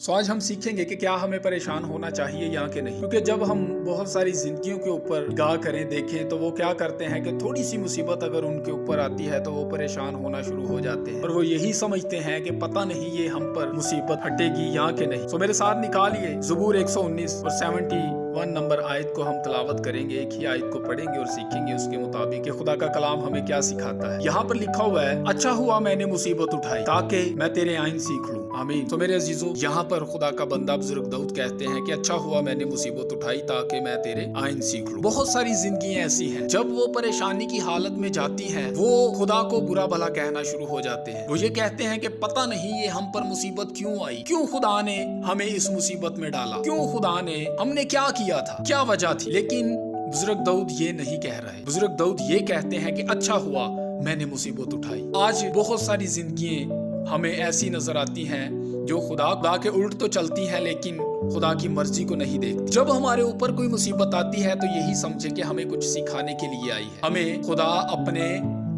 आज हम सीखेंगे कि क्या हमें परेशान होना चाहिए या कि नहीं, क्योंकि जब हम बहुत सारी जिंदगियों के ऊपर निगाह करें, देखें, तो वो क्या करते हैं कि थोड़ी सी मुसीबत अगर उनके ऊपर आती है तो वो परेशान होना शुरू हो जाते हैं और वो यही समझते हैं कि पता नहीं ये हम पर मुसीबत हटेगी या कि नहीं। तो मेरे साथ निकालिए ज़बूर 119 और 71 नंबर आयत को हम तलावत करेंगे। एक ही आयत को पढ़ेंगे और सीखेंगे उसके मुताबिक कि खुदा का कलाम हमें क्या सिखाता है। यहाँ पर लिखा हुआ है, अच्छा हुआ मैंने मुसीबत उठाई ताकि मैं तेरे आइन सीख लूं। आमीन। तो मेरे अजीजों, यहाँ पर खुदा का बंदा बुजुर्ग दाऊद कहते हैं कि अच्छा हुआ मैंने मुसीबत उठाई ताकि मैं तेरे आइन सीख लूं। बहुत सारी जिंदगियां ऐसी हैं जब वो परेशानी की हालत में जाती हैं, वो खुदा को बुरा भला कहना शुरू हो जाते हैं। वो ये कहते हैं कि पता नहीं ये हम पर मुसीबत क्यों आई, क्यों खुदा ने हमें इस मुसीबत में डाला, क्यों खुदा ने, हमने क्या किया था, क्या वजह थी। लेकिन बुजुर्ग दाऊद ये नहीं कह रहे। बुजुर्ग दाऊद ये कहते हैं कि अच्छा हुआ मैंने मुसीबत उठाई। आज बहुत सारी जिंदगियां हमें ऐसी नजर आती हैं जो खुदा के उल्ट तो चलती हैं लेकिन खुदा की मर्जी को नहीं देखती। जब हमारे ऊपर कोई मुसीबत आती है तो यही समझे कि हमें कुछ सिखाने के लिए आई है। हमें खुदा अपने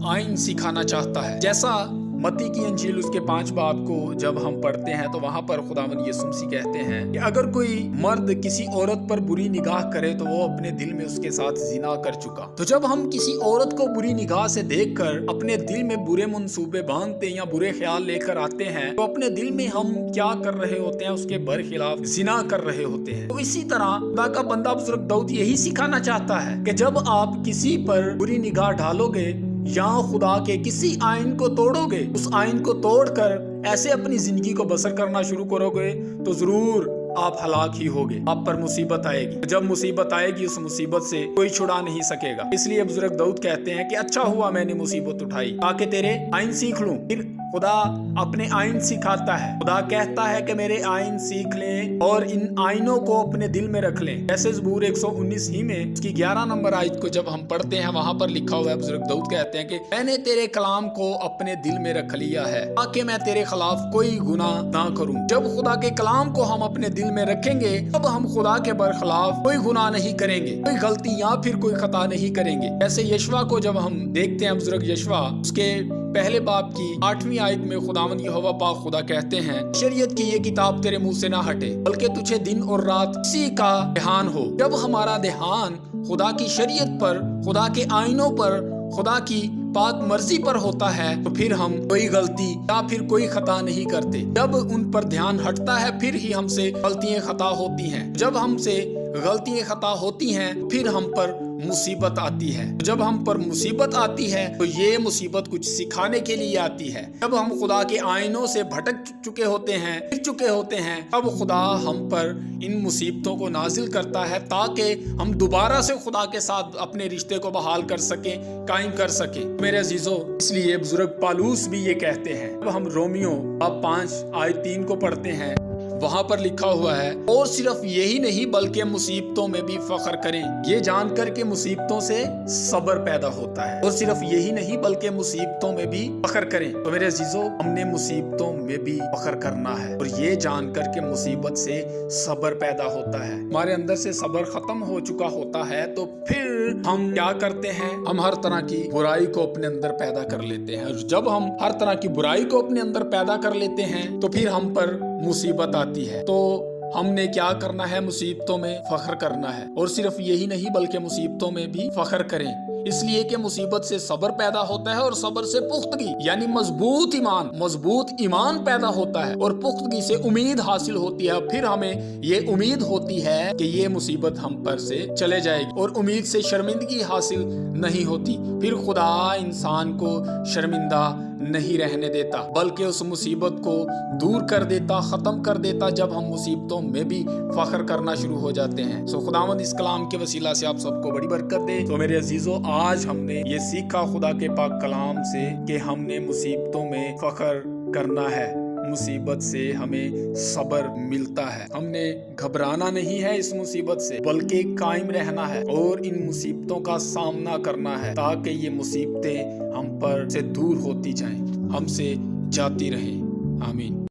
आइन सिखाना चाहता है। जैसा मत्ती की इंजील उसके 5 बाब को जब हम पढ़ते हैं तो वहां पर खुदावंद यीशु मसीह कहते हैं कि अगर कोई मर्द किसी औरत पर बुरी निगाह करे तो वो अपने दिल में उसके साथ जिना कर चुका। तो जब हम किसी औरत को बुरी निगाह से देखकर अपने दिल में बुरे मंसूबे बांधते हैं या बुरे ख्याल लेकर आते हैं, तो अपने दिल में हम क्या कर रहे होते हैं, उसके बरखिलाफ जिना कर रहे होते हैं। तो इसी तरह खुदा का बंदा बुजुर्ग दाऊद यही सिखाना चाहता है कि जब आप किसी पर बुरी निगाह डालोगे या खुदा के किसी आइन को तोड़ोगे, उस आइन को तोड़कर ऐसे अपनी जिंदगी को बसर करना शुरू करोगे तो जरूर आप हलाक ही होगे। आप पर मुसीबत आएगी। जब मुसीबत आएगी उस मुसीबत से कोई छुड़ा नहीं सकेगा। इसलिए बुजुर्ग दाऊद कहते हैं कि अच्छा हुआ मैंने मुसीबत उठाई ताकि तेरे आइन सीख लूं। फिर खुदा अपने आइन सिखाता है। खुदा कहता है कि मेरे आइन सीख लें और इन आइनों को अपने दिल में रख लें। जैसे ज़बूर 119 ही में उसकी 11 नंबर आयत को जब हम पढ़ते हैं, वहां पर लिखा हुआ है, बुजुर्ग दाऊद कहते हैं कि मैंने तेरे कलाम को अपने दिल में रख लिया है ताकि मैं तेरे खिलाफ कोई गुनाह ना करूं। जब खुदा के कलाम को हम अपने दिल में रखेंगे तब हम खुदा के बरखिलाफ कोई गुनाह नहीं करेंगे, कोई गलती या फिर कोई खता नहीं करेंगे। जैसे यशवा को जब हम देखते हैं, बुजुर्ग यशवा उसके पहले बाब की 8वीं आयत में खुदावंद यहोवा पाक खुदा कहते हैं, शरीयत की ये किताब तेरे मुंह से ना हटे बल्कि तुझे दिन और रात इसी का ध्यान हो। जब हमारा ध्यान खुदा की शरीयत पर, खुदा के आइनों पर, खुदा की पाक मर्जी पर होता है तो फिर हम कोई गलती या फिर कोई खता नहीं करते। जब उन पर ध्यान हटता है फिर ही हमसे गलतियां खता होती हैं। जब हमसे गलतियां खता होती हैं फिर हम पर मुसीबत आती है। जब हम पर मुसीबत आती है तो ये मुसीबत कुछ सिखाने के लिए आती है। जब हम खुदा के आइनों से भटक चुके होते हैं, फिर चुके होते हैं, तब खुदा हम पर इन मुसीबतों को नाजिल करता है ताकि हम दोबारा से खुदा के साथ अपने रिश्ते को बहाल कर सके, कायम कर सके। मेरे अजीजों, इसलिए बुजुर्ग पालूस भी ये कहते हैं। अब हम रोमियो 5 आयत 3 को पढ़ते हैं, वहां पर लिखा हुआ है, और सिर्फ यही नहीं बल्कि मुसीबतों में भी फख्र करें, ये जानकर के मुसीबतों से सब्र पैदा होता है। और सिर्फ यही नहीं बल्कि मुसीबतों में भी फख्र करें। तो मेरे अजीजों, हमने मुसीबतों में भी फख्र करना है और ये जानकर के मुसीबत से सब्र पैदा होता है। हमारे अंदर से सब्र खत्म हो चुका होता है तो फिर हम क्या करते हैं, हम हर तरह की बुराई को अपने अंदर पैदा कर लेते हैं। और जब हम हर तरह की बुराई को अपने अंदर पैदा कर लेते हैं तो फिर हम पर मुसीबत आती है। तो हमने क्या करना है, मुसीबतों में फख्र करना है। और सिर्फ यही नहीं बल्कि मुसीबतों में भी फख्र करें, इसलिए कि मुसीबत से सब्र पैदा होता है और सब्र से पुख्तगी यानी मजबूत ईमान पैदा होता है और पुख्तगी से उम्मीद हासिल होती है। फिर हमें ये उम्मीद होती है कि ये मुसीबत हम पर से चले जाएगी और उम्मीद से शर्मिंदगी हासिल नहीं होती। फिर खुदा इंसान को शर्मिंदा नहीं रहने देता बल्कि उस मुसीबत को दूर कर देता, खत्म कर देता जब हम मुसीबतों में भी फख्र करना शुरू हो जाते हैं। सो खुदावंद इस कलाम के वसीला से आप सबको बड़ी बरकत दे। तो मेरे अजीजों, आज हमने ये सीखा खुदा के पाक कलाम से कि हमने मुसीबतों में फख्र करना है। मुसीबत से हमें सब्र मिलता है। हमने घबराना नहीं है इस मुसीबत से बल्कि कायम रहना है और इन मुसीबतों का सामना करना है ताकि ये मुसीबतें हम पर से दूर होती जाएं, हमसे जाती रहें। आमीन।